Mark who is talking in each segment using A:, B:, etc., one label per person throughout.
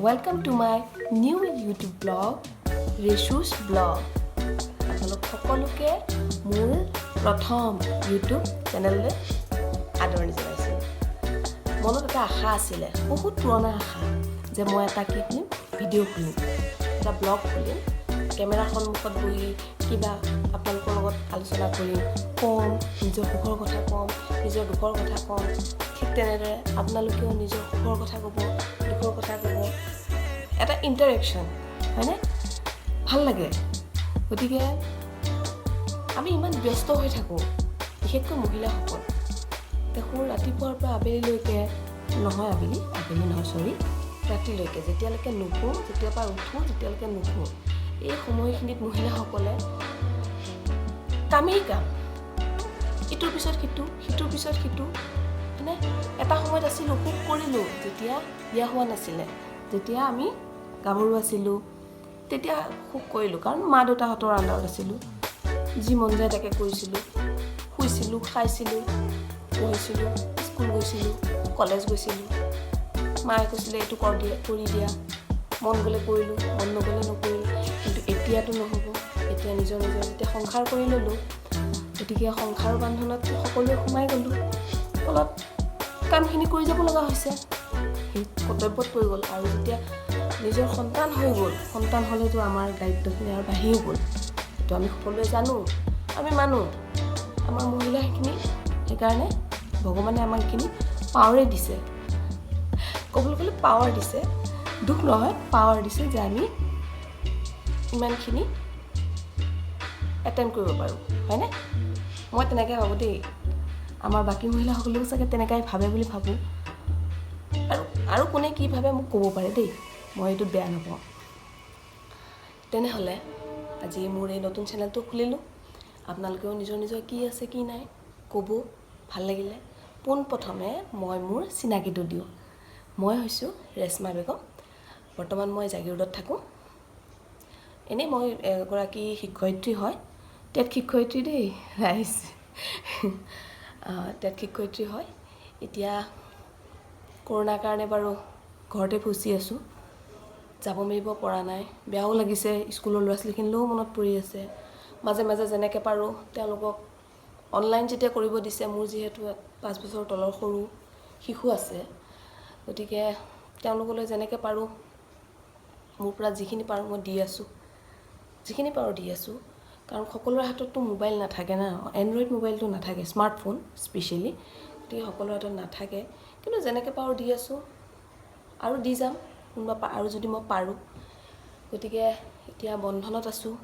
A: Welcome to my new YouTube blog, Reshu's blog. আপোনালোক সকলোকে মোৰ প্ৰথম YouTube চেনেললৈ আদৰণি জনাইছোঁ। মনত এটা আশা আছিলে, বহুত পুৰণা আশা, যে মই এটা কি কৰিম, ভিডিঅ' খুলিম, এটা ব্লগ খুলিম, কেমেৰাৰ সন্মুখত বহি কিবা আপোনালোকৰ লগত আলোচনা কৰিম, ক'ম, নিজৰ সুখৰ কথা ক'ম, নিজৰ দুখৰ কথা ক'ম। ঠিক তেনেদৰে আপোনালোকেও নিজৰ সুখৰ কথা ক'ব, দুখৰ কথা ক'ব, এটা ইণ্টাৰেকশ্যন, হয়নে? ভাল লাগে। গতিকে আমি ইমান ব্যস্ত হৈ থাকোঁ, বিশেষকৈ মহিলাসকল। দেখোঁ ৰাতিপুৱাৰ পৰা আবেলিলৈকে ৰাতিলৈকে যেতিয়ালৈকে নুশুওঁ, যেতিয়াৰ পৰা উঠোঁ, যেতিয়ালৈকে নুশুওঁ, এই সময়খিনিত মহিলাসকলে কামেই কাম, ইটোৰ পিছত সিটো, সিটোৰ পিছত সিটো, মানে এটা সময়ত আছিলোঁ, সুখ কৰিলোঁ, যেতিয়া বিয়া হোৱা নাছিলে, যেতিয়া আমি গাভৰু আছিলোঁ, তেতিয়া সুখ কৰিলোঁ, কাৰণ মা দেউতাহঁতৰ আণ্ডাৰত আছিলোঁ, যি মন যায় তাকে কৰিছিলোঁ, শুইছিলোঁ, খাইছিলোঁ, পঢ়িছিলোঁ, স্কুল গৈছিলোঁ, কলেজ গৈছিলোঁ, মায়ে কৈছিলে এইটো কৰি দিয়া, মন গ'লে কৰিলোঁ, মন নগ'লে নকৰিলোঁ। কিন্তু এতিয়াতো নহ'ব, এতিয়া নিজৰ যেতিয়া সংসাৰ কৰি ল'লোঁ, গতিকে সংসাৰৰ বান্ধোনত সকলোৱে সোমাই গ'লোঁ, ফলত কামখিনি কৰি যাব লগা হৈছে, সেই কৰ্তব্যত পৰি গ'ল। আৰু যেতিয়া নিজৰ সন্তান হৈ গ'ল, সন্তান হ'লেতো আমাৰ দায়িত্বখিনি আৰু বাঢ়িও গ'ল। সেইটো আমি সকলোৱে জানো, আমি মানো, আমাৰ মহিলাখিনি সেইকাৰণে ভগৱানে আমাক এইখিনি পাৱাৰে দিছে, ক'বলৈ গ'লে পাৱাৰ দিছে, দুখ নহয়, পাৱাৰ দিছে, যে আমি ইমানখিনি এটেণ্ড কৰিব পাৰোঁ, হয়নে? মই তেনেকৈ ভাবোঁ দেই, আমাৰ বাকী মহিলাসকলেও চাগে তেনেকৈ ভাবে বুলি ভাবোঁ। আৰু কোনে কি ভাবে মোক ক'ব পাৰে দেই, মই এইটোত বেয়া নাপাওঁ। তেনেহ'লে আজি মোৰ এই নতুন চেনেলটো খুলিলোঁ, আপোনালোকেও নিজৰ কি আছে কি নাই ক'ব, ভাল লাগিলে। পোনপ্ৰথমে মই মোৰ চিনাকিটো দিওঁ। মই হৈছোঁ ৰেশ্মা বেগম, বৰ্তমান মই জাগিৰোডত থাকোঁ। এনেই মই এগৰাকী শিক্ষয়িত্ৰী হয়, টেট শিক্ষয়িত্ৰী দেই ৰাইজ, টেট শিক্ষয়িত্ৰী হয়। এতিয়া কৰোণাৰ কাৰণে বাৰু ঘৰতে ফচি আছোঁ, যাব মেলিব পৰা নাই, বেয়াও লাগিছে, স্কুলৰ ল'ৰা ছোৱালীখিনিলৈও মনত পৰি আছে। মাজে মাজে যেনেকৈ পাৰোঁ তেওঁলোকক অনলাইন যেতিয়া কৰিব দিছে, মোৰ যিহেতু 5 বছৰ তলৰ সৰু শিশু আছে, গতিকে তেওঁলোকলৈ যেনেকৈ পাৰোঁ, মোৰ পৰা যিখিনি পাৰোঁ মই দি আছোঁ, যিখিনি পাৰোঁ দি আছোঁ। কাৰণ সকলোৰে হাতততো মোবাইল নাথাকে না, এণ্ড্ৰইড মোবাইলটো নাথাকে, স্মাৰ্টফোন স্পেচিয়েলি, গতিকে সকলোৰে হাতত নাথাকে। কিন্তু যেনেকৈ পাৰোঁ দি আছোঁ, আৰু দি যাম আৰু যদি মই পাৰোঁ। গতিকে এতিয়া বন্ধনত আছোঁ।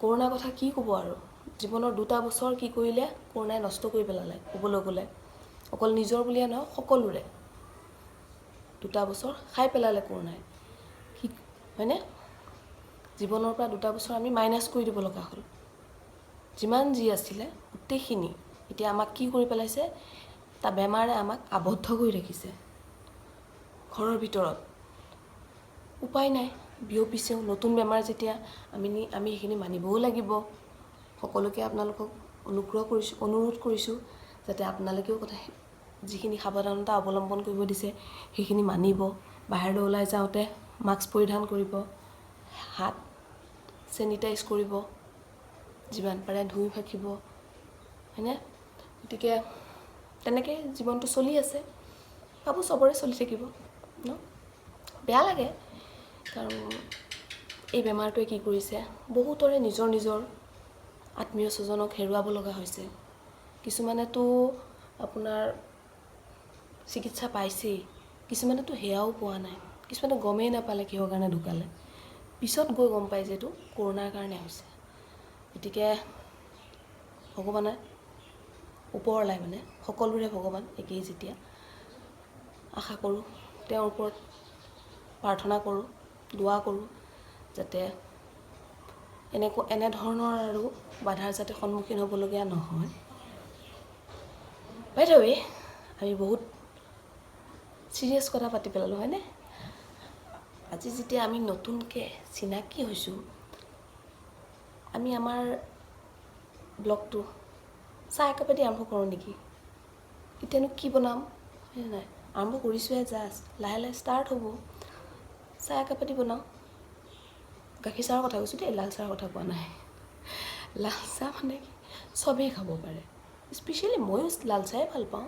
A: কৰোণাৰ কথা কি ক'ব আৰু, জীৱনৰ 2টা বছৰ কি কৰিলে কৰোণাই নষ্ট কৰি পেলালে, ক'বলৈ গ'লে অকল নিজৰ বুলিয়ে নহয়, সকলোৰে 2টা বছৰ খাই পেলালে কৰোণাই, হয়নে? জীৱনৰ পৰা 2টা বছৰ আমি মাইনাছ কৰি দিব লগা হ'ল। যিমান যি আছিলে গোটেইখিনি এতিয়া আমাক কি কৰি পেলাইছে, এটা বেমাৰে আমাক আবদ্ধ কৰি ৰাখিছে ঘৰৰ ভিতৰত। উপায় নাই, বিয়পিছেও, নতুন বেমাৰ যেতিয়া আমি সেইখিনি মানিবও লাগিব। সকলোকে আপোনালোকক অনুৰোধ কৰিছোঁ, যাতে আপোনালোকেও যিখিনি সাৱধানতা অৱলম্বন কৰিব দিছে সেইখিনি মানিব। বাহিৰলৈ ওলাই যাওঁতে মাস্ক পৰিধান কৰিব, হাত চেনিটাইজ কৰিব, যিমান পাৰে ধুই ৰাখিব, হয়নে? গতিকে তেনেকৈ জীৱনটো চলি আছে, ভাবোঁ চবৰে চলি থাকিব ন? বেয়া লাগে, কাৰণ এই বেমাৰটোৱে কি কৰিছে, বহুতৰে নিজৰ আত্মীয় স্বজনক হেৰুৱাব লগা হৈছে। কিছুমানেতো আপোনাৰ চিকিৎসা পাইছেই, কিছুমানেতো সেয়াও পোৱা নাই, কিছুমানে গমেই নাপালে কিহৰ কাৰণে ঢুকালে, পিছত গৈ গম পাই যে এইটো কৰোণাৰ কাৰণে হৈছে। গতিকে ভগৱানে ওপৰলাই, মানে সকলোৰে ভগৱান একেই যেতিয়া, আশা কৰোঁ, তেওঁৰ ওপৰত প্ৰাৰ্থনা কৰোঁ, দোৱা কৰোঁ, যাতে এনেধৰণৰ আৰু বাধাৰ যাতে সন্মুখীন হ'বলগীয়া নহয়। বাই দ্য ৱে, আমি বহুত চিৰিয়াছ কথা পাতি পেলালোঁ, হয়নে? আজি যেতিয়া আমি নতুনকৈ চিনাকি হৈছোঁ, আমি আমাৰ ব্লগটো চাহ একাপেদি আৰম্ভ কৰোঁ নেকি? এতিয়ানো কি বনাম, হয় নাই? আৰম্ভ কৰিছোঁহে জাষ্ট, লাহে লাহে ষ্টাৰ্ট হ'ব। চাহ একাপেটি বনাওঁ। গাখীৰ চাহৰ কথা কৈছোঁ দেই, লাল চাহৰ কথা কোৱা নাই। লাল চাহ মানে কি চবেই খাব পাৰে, স্পেচিয়েলি ময়ো লাল চাহেই ভাল পাওঁ।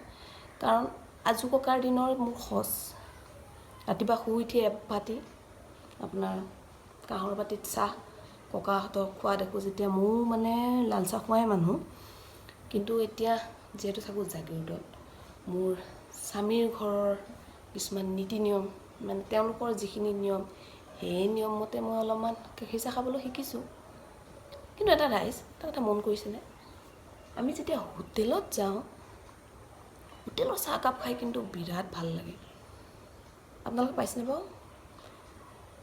A: কাৰণ আজু ককাৰ দিনৰ মোৰ সঁচ, ৰাতিপুৱা শুই উঠি এবাটি আপোনাৰ কাঁহৰ বাতিত চাহ ককাহঁতক খোৱা দেখোঁ যেতিয়া, মোৰ মানে লাল চাহ খোৱাই মানুহ। কিন্তু এতিয়া যিহেতু থাকোঁ জাগিৰোডত, মোৰ স্বামীৰ ঘৰৰ কিছুমান নীতি নিয়ম, মানে তেওঁলোকৰ যিখিনি নিয়ম, সেই নিয়ম মতে মই অলপমান গাখীৰ চাহ খাবলৈ শিকিছোঁ। কিন্তু এটা কথা মন কৰিছেনে, আমি যেতিয়া হোটেলত যাওঁ, হোটেলৰ চাহকাপ খাই কিন্তু বিৰাট ভাল লাগে। আপোনালোকে পাইছেনে বাৰু?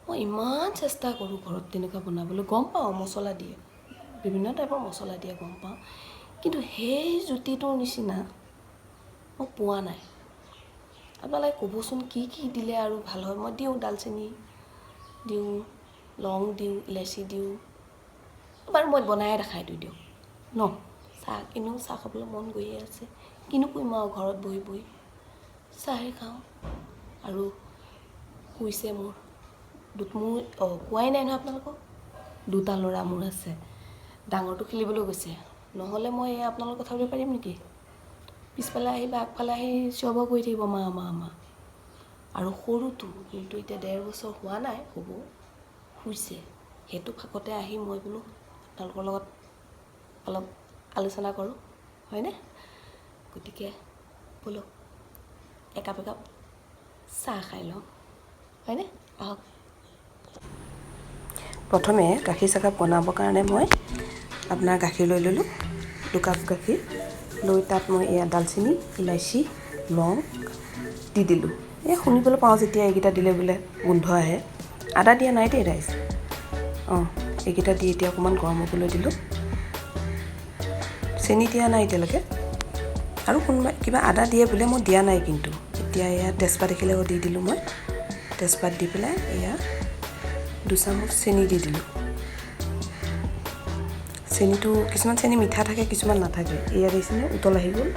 A: মই ইমান চেষ্টা কৰোঁ ঘৰত তেনেকুৱা বনাবলৈ, গম পাওঁ মছলা দিয়ে, বিভিন্ন টাইপৰ মছলা দিয়ে গম পাওঁ, কিন্তু সেই জুতিটোৰ নিচিনা মই পোৱা নাই। আপোনালোকে ক'বচোন কি দিলে আৰু ভাল হয়। মই দিওঁ, ডালচেনি দিওঁ, লং দিওঁ, ইলাচি দিওঁ, বাৰু মই বনাই দেখাই দিওঁ ন। চাহ এনেও চাহ খাবলৈ মন গৈয়ে আছে, কিনো কৰিম আৰু ঘৰত বহি বহি চাহেই খাওঁ। আৰু শুইছে মোৰ কোৱাই নাই নহয় আপোনালোকক, দুটা ল'ৰা মোৰ আছে। ডাঙৰটো খেলিবলৈ গৈছে, নহ'লে মই আপোনালোকৰ কথা পাতিব পাৰিম নেকি? পিছফালে আহি বা আগফালে আহি চিঞৰ বাখৰ কৰি থাকিব, মা মা মা। আৰু সৰুটো কিন্তু এতিয়া 1.5 বছৰ হোৱা নাই, হ'ব, শুইছে। সেইটো ফাকতে আহি মই বোলো আপোনালোকৰ লগত অলপ আলোচনা কৰোঁ, হয়নে? গতিকে বোলো একাপ চাহ খাই লওঁ, হয়নে? আহক। প্ৰথমে গাখীৰ চাহকাপ বনাবৰ কাৰণে মই আপোনাৰ গাখীৰ লৈ ল'লোঁ, 2 কাপ গাখীৰ লৈ তাত মই এয়া ডালচেনি, ইলাচি, লং দি দিলোঁ। শুনিবলৈ পাওঁ যেতিয়া এইকেইটা দিলে বোলে গোন্ধ আহে। আদা দিয়া নাই দেই ৰাইজ। এইকেইটা দি এতিয়া অকণমান গৰম হ'বলৈ দিলোঁ। চেনি দিয়া নাই এতিয়ালৈকে, আৰু কোনোবাই কিবা আদা দিয়ে বোলে, মই দিয়া নাই কিন্তু। এতিয়া এয়া তেজপাত দেখিলে দি দিলোঁ মই, তেজপাত দি পেলাই এয়া 2 চামুচ চেনি দি দিলোঁ। চেনিটো কিছুমান চেনি মিঠা থাকে, কিছুমান নাথাকে। এয়া দেখিছেনে উতল আহি গ'ল।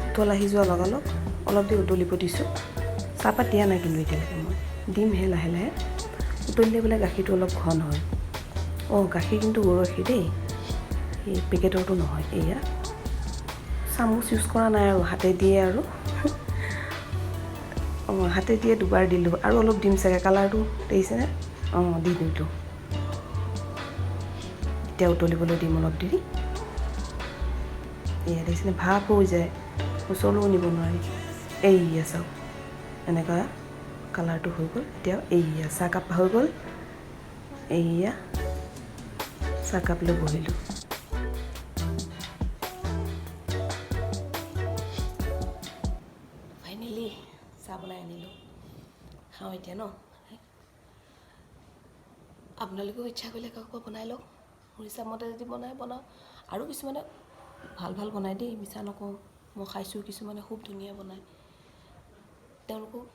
A: উতল আহি যোৱাৰ লগালগ অলপ দেৰি উতলিব দিছোঁ। চাহপাত দিয়া নাই কিন্তু এতিয়ালৈকে, মই দিমহে লাহে লাহে। উতলিলে বোলে গাখীৰটো অলপ ঘন হয়। গাখীৰ কিন্তু গৰুৰ গাখীৰ দেই, এই পেকেটৰটো নহয়। এয়া চামুচ ইউজ কৰা নাই আৰু হাতে দিয়ে আৰু হাতে দিয়ে 2বাৰ দিলোঁ, আৰু অলপ দিম চাগে, কালাৰটো দেখিছেনে? দি দিওঁতো। এতিয়া উতলিবলৈ দিম অলপ দেৰি। এয়া দেখিছেনে ভাপ হৈ যায়, ওচৰলৈও নিব নোৱাৰি। এইয়া চাওক, এনেকুৱা কালাৰটো হৈ গ'ল। এতিয়া এইয়া চাহকাপ হৈ গ'ল। এইয়া চাহকাপ লৈ বহিলোঁ। ফাইনেলি চাহ বনাই আনিলোঁ, খাওঁ এতিয়া ন। আপোনালোকেও ইচ্ছা কৰিলে কাকো বনাই লওক, মোৰ হিচাপমতে যদি বনাওঁ। আৰু কিছুমানে ভাল বনায় দেই, মিছা নকওঁ, মই খাইছোঁ, কিছুমানে খুব ধুনীয়া বনায়। তেওঁলোকক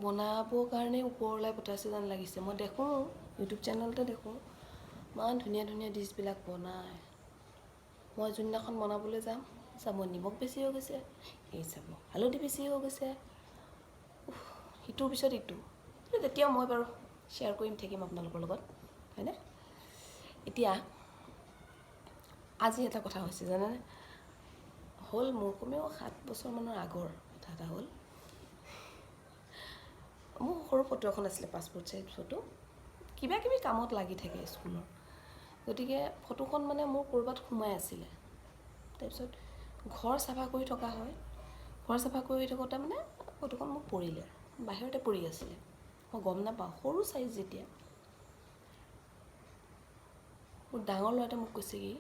A: বনাবৰ কাৰণে ওপৰলৈ পঠাইছে যেন লাগিছে। মই দেখোঁ ইউটিউব চেনেলতে দেখোঁ, ইমান ধুনীয়া ধুনীয়া ডিছবিলাক বনায়। মই যোনদিনাখন বনাবলৈ যাম, চাব নিমখ বেছি হৈ গৈছে, এই চাব হালধি বেছি হৈ গৈছে, ইটোৰ পিছত ইটো। তেতিয়াও মই বাৰু শ্বেয়াৰ কৰিম থাকিম আপোনালোকৰ লগত, হয়নে? এতিয়া আজি এটা কথা হৈছে জানেনে, হ'ল মোৰ কমেও 7 বছৰমানৰ আগৰ কথা এটা হ'ল। মোৰ সৰু ফটো এখন আছিলে, পাছপৰ্ট চাইজ ফটো, কিবা কিবি কামত লাগি থাকে স্কুলৰ। গতিকে ফটোখন মানে মোৰ ক'ৰবাত সোমাই আছিলে। তাৰপিছত ঘৰ চাফা কৰি থকা হয়, ঘৰ চাফা কৰি থাকোঁতে মানে ফটোখন মোক পৰিলে, বাহিৰতে পৰি আছিলে, মই গম নাপাওঁ, সৰু চাইজ যেতিয়া। মোৰ ডাঙৰ ল'ৰাটোৱে মোক কৈছে কি,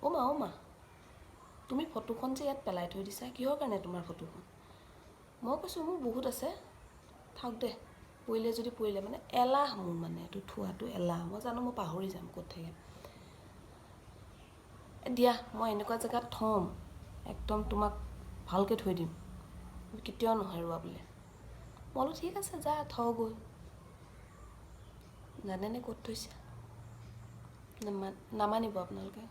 A: অ' মা তুমি ফটোখন যে ইয়াত পেলাই থৈ দিছা, কিহৰ কাৰণে তোমাৰ ফটোখন? মই কৈছোঁ মোৰ বহুত আছে, থাওক দে, পৰিলে যদি পৰিলে, মানে এলাহ মোৰ, মানে এইটো থোৱাটো এলাহ। মই জানো মই পাহৰি যাম ক'ত থাকে। দিয়া মই এনেকুৱা জেগাত থ'ম, একদম তোমাক ভালকৈ থৈ দিম, কেতিয়াও নহয় বোলে। মই বোলো ঠিক আছে যা থগৈ। জানেনে ক'ত থৈছে? নামানিব আপোনালোকে,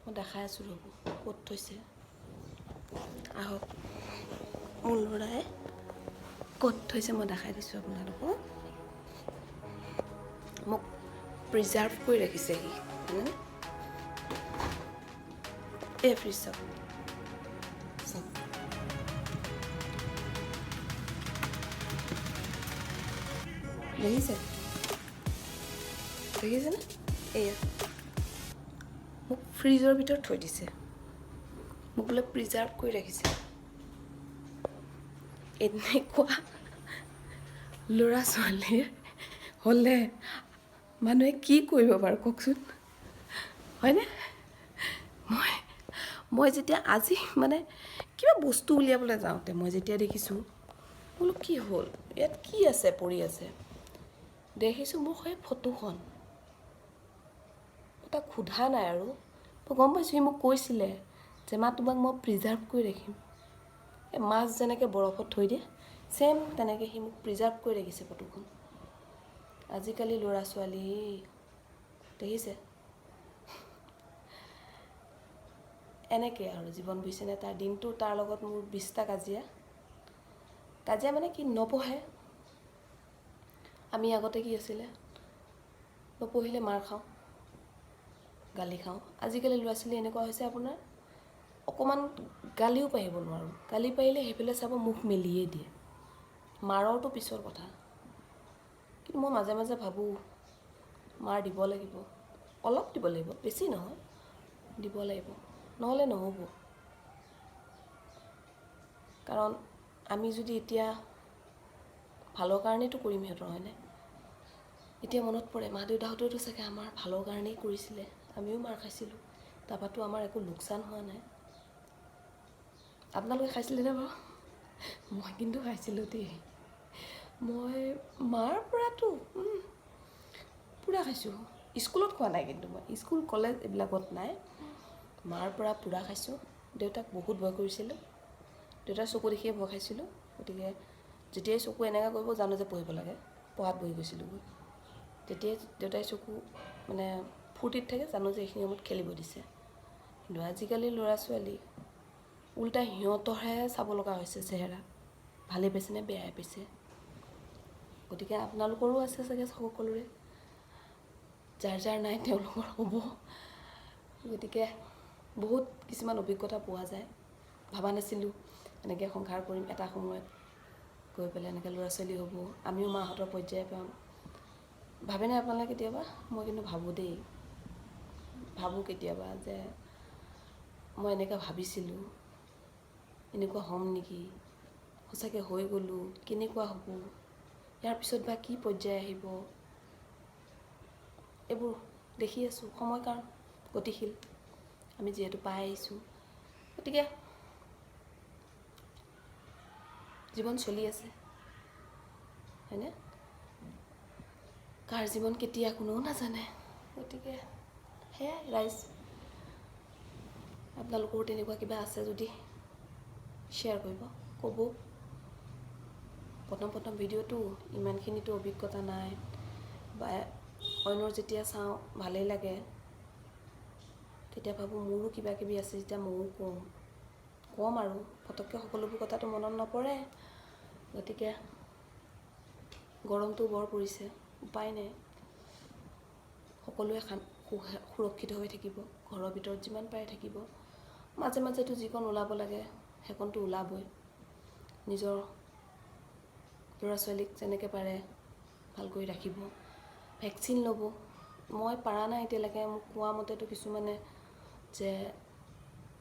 A: মই দেখাই আছোঁ ৰ'ব ক'ত থৈছে। আহক, মোৰ ল'ৰাই ক'ত থৈছে মই দেখাই দিছোঁ আপোনালোকক মোক প্ৰিজাৰ্ভ কৰি ৰাখিছে সি এই ফ্ৰিজ চাওক দেখিছেনে এয়া মোক ফ্ৰিজৰ ভিতৰত থৈ দিছে মোক বোলে প্ৰিজাৰ্ভ কৰি ৰাখিছে এনেকুৱা ল'ৰা ছোৱালীৰ হ'লে মানুহে কি কৰিব বাৰু কওকচোন হয়নে মই যেতিয়া আজি মানে কিবা বস্তু উলিয়াবলৈ যাওঁতে মই যেতিয়া দেখিছোঁ বোলো কি হ'ল ইয়াত কি আছে পৰি আছে দেখিছোঁ মোৰ সেই ফটোখন তাক সোধা নাই আৰু মই গম পাইছোঁ সি মোক কৈছিলে যে মা তোমাক মই প্ৰিজাৰ্ভ কৰি ৰাখিম এই মাছ যেনেকৈ বৰফত থৈ দিয়ে ছেম তেনেকৈ সি মোক প্ৰিজাৰ্ভ কৰি ৰাখিছে ফটোখন আজিকালি ল'ৰা ছোৱালী দেখিছে এনেকৈ আৰু জীৱন বুজিছেনে তাৰ দিনটো তাৰ লগত মোৰ 20টা কাজিয়া মানে কি নপঢ়ে আমি আগতে কি আছিলে নপঢ়িলে মাৰ খাওঁ গালি খাওঁ আজিকালি ল'ৰা ছোৱালী এনেকুৱা হৈছে আপোনাৰ অকণমান গালিও পাৰিব নোৱাৰোঁ গালি পাৰিলে সেইফালে চাব মুখ মেলিয়ে দিয়ে মাৰৰটো পিছৰ কথা কিন্তু মই মাজে মাজে ভাবোঁ মাৰ দিব লাগিব অলপ দিব লাগিব বেছি নহয় দিব লাগিব নহ'লে নহ'ব কাৰণ আমি যদি এতিয়া ভালৰ কাৰণেইতো কৰিম সিহঁতৰ হয়নে এতিয়া মনত পৰে মা দেউতাহঁতেতো চাগে আমাৰ ভালৰ কাৰণেই কৰিছিলে আমিও মাৰ খাইছিলোঁ তাৰপৰাতো আমাৰ একো লোকচান হোৱা নাই আপোনালোকে খাইছিলেনে বাৰু মই কিন্তু খাইছিলোঁ দেই মই মাৰ পৰাতো পূৰা খাইছোঁ স্কুলত খোৱা নাই কিন্তু মই স্কুল কলেজ এইবিলাকত নাই মাৰ পৰা পূৰা খাইছোঁ দেউতাক বহুত ভয় কৰিছিলোঁ দেউতাৰ চকু দেখিয়ে ভয় খাইছিলোঁ গতিকে যেতিয়াই চকু এনেকৈ কৰিব জানো যে পঢ়িব লাগে পঢ়াত বহি গৈছিলোঁ তেতিয়াই দেউতাই চকু মানে ফূৰ্তিত থাকে জানো যে এইখিনি সময়ত খেলিব দিছে কিন্তু আজিকালি ল'ৰা ছোৱালী উল্টা সিহঁতৰহে চাব লগা হৈছে চেহেৰা ভালেই পাইছেনে বেয়াই পাইছে গতিকে আপোনালোকৰো আছে চাগে সকলোৰে যাৰ নাই তেওঁলোকৰ হ'ব গতিকে বহুত কিছুমান অভিজ্ঞতা পোৱা যায় ভাবা নাছিলোঁ এনেকৈ সংসাৰ কৰিম এটা সময়ত গৈ পেলাই এনেকৈ ল'ৰা ছোৱালী হ'ব আমিও মাহঁতৰ পৰ্যায় পাম ভাবেনে আপোনালোকে কেতিয়াবা মই কিন্তু ভাবোঁ দেই ভাবোঁ কেতিয়াবা যে মই এনেকৈ ভাবিছিলোঁ এনেকুৱা হ'ম নেকি সঁচাকৈ হৈ গ'লোঁ কেনেকুৱা হ'ব ইয়াৰ পিছত বা কি পৰ্যায় আহিব এইবোৰ দেখি আছোঁ সময় কাৰণ গতিশীল আমি যিহেতু পাই আহিছোঁ গতিকে জীৱন চলি আছে হয়নে কাৰ জীৱন কেতিয়া কোনেও নাজানে গতিকে সেয়াই ৰাইজ আপোনালোকৰো তেনেকুৱা কিবা আছে যদি শ্বেয়াৰ কৰিব ক'ব প্ৰথম ভিডিঅ'টো ইমানখিনিতো অভিজ্ঞতা নাই বা অন্যৰ যেতিয়া চাওঁ ভালেই লাগে তেতিয়া ভাবোঁ মোৰো কিবা কিবি আছে যেতিয়া ময়ো ক'ম আৰু পটককৈ সকলোবোৰ কথাটো মনত নপৰে গতিকে গৰমটো বৰ পৰিছে উপায় নাই সকলোৱে সুৰক্ষিত হৈ থাকিব ঘৰৰ ভিতৰত যিমান পাৰে থাকিব মাজে মাজেতো যিকণ ওলাব লাগে সেইকণটো ওলাবই নিজৰ ল'ৰা ছোৱালীক যেনেকৈ পাৰে ভালকৈ ৰাখিব ভেকচিন ল'ব মই পাৰা নাই এতিয়ালৈকে মোক কোৱা মতেতো কিছুমানে যে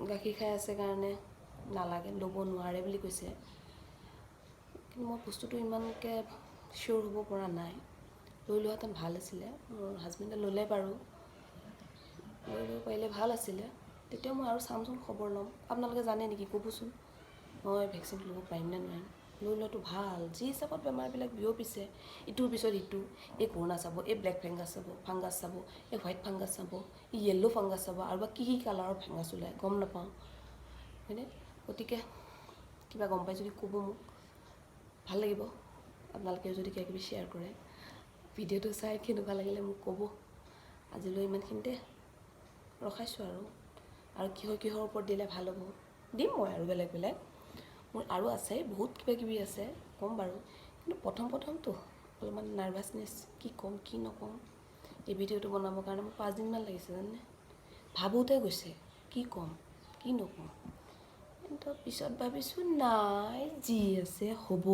A: গাখীৰ খাই আছে কাৰণে নালাগে ল'ব নোৱাৰে বুলি কৈছে কিন্তু মই বস্তুটো ইমানকৈ চিয়'ৰ হ'ব পৰা নাই লৈ লোৱাহেঁতেন ভাল আছিলে মোৰ হাজবেণ্ডে ল'লে বাৰু লৈ ল'ব পাৰিলে ভাল আছিলে তেতিয়া মই আৰু চামচোন খবৰ ল'ম আপোনালোকে জানে নেকি ক'বচোন মই ভেকচিন ল'ব পাৰিম নে নোৱাৰিম লৈ লোৱাটো ভাল যি হিচাপত বেমাৰবিলাক বিয়পিছে ইটোৰ পিছত ইটো এই কৰোণা চাব এই ব্লেক ফাংগাছ চাব এই হোৱাইট ফাংগাছ চাব এই য়েল্ল' ফাংগাছ চাব আৰু বা কি কালাৰৰ ফাংগাছ ওলায় গম নাপাওঁ হয়নে গতিকে কিবা গম পাই যদি ক'ব মোক ভাল লাগিব আপোনালোকে যদি কিবা কিবি শ্বেয়াৰ কৰে ভিডিঅ'টো চাই কেনেকুৱা লাগিলে মোক ক'ব আজিলৈ ইমানখিনিতে ৰখাইছোঁ আৰু কিহৰ ওপৰত দিলে ভাল হ'ব দিম মই আৰু বেলেগ মোৰ আৰু আছে বহুত কিবা কিবি আছে ক'ম বাৰু, কিন্তু প্ৰথমটো অলপমান নাৰ্ভাছনেছ, কি ক'ম কি নক'ম। এই ভিডিঅ'টো বনাবৰ কাৰণে মোক 5 দিনমান লাগিছে জানে। ভাবোঁতে গৈছে কি ক'ম কি নক'ম, কিন্তু পিছত ভাবিছোঁ নাই যি আছে হ'ব।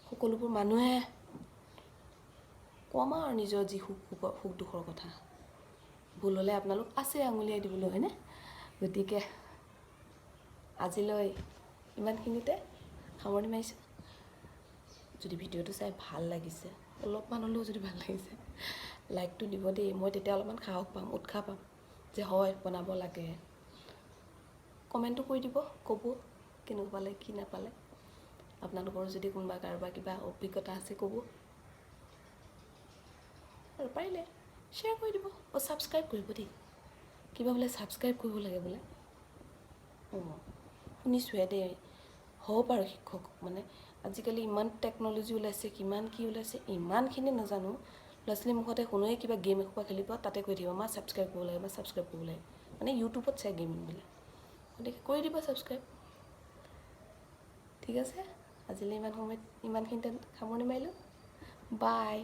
A: সকলোবোৰ মানুহে কম আৰু নিজৰ যি সুখ দুখৰ কথা। ভুল হ'লে আপোনালোক আছে আঙুলিয়াই দিবলৈ, হয়নে? গতিকে আজিলৈ ইমানখিনিতে সামৰণি মাৰিছোঁ। যদি ভিডিঅ'টো চাই ভাল লাগিছে, অলপমান হ'লেও যদি ভাল লাগিছে, লাইকটো দিব দেই। মই তেতিয়া অলপমান সাহস পাম, উৎসাহ পাম যে হয় বনাব লাগে। কমেণ্টো কৰি দিব, ক'ব কেনেকুৱা পালে কি নাপালে। আপোনালোকৰ যদি কোনোবা কাৰোবাৰ কিবা অভিজ্ঞতা আছে ক'ব, আৰু পাৰিলে শ্বেয়াৰ কৰি দিব। ছাবস্ক্ৰাইব কৰিব দেই, কিবা বোলে ছাবস্ক্ৰাইব কৰিব লাগে বোলে। শুনিছোঁহে দেই, হ'ব বাৰু শিক্ষক, মানে আজিকালি ইমান টেকন'লজি ওলাইছে, কিমান কি ওলাইছে, ইমানখিনি নাজানো। ল'ৰা ছোৱালীৰ মুখতে শুনোৱেই কিবা গেম এসোপা খেলিব, তাতে কৈ থাকিব মা ছাবস্ক্ৰাইব কৰিব লাগে, মা ছাবস্ক্ৰাইব কৰিব লাগে, মানে ইউটিউবত চাই গেমবিলাক। গতিকে কৰি দিব ছাবস্ক্ৰাইব। ঠিক আছে, আজিলৈ ইমানখিনিতে সামৰণি মাৰিলোঁ। বাই।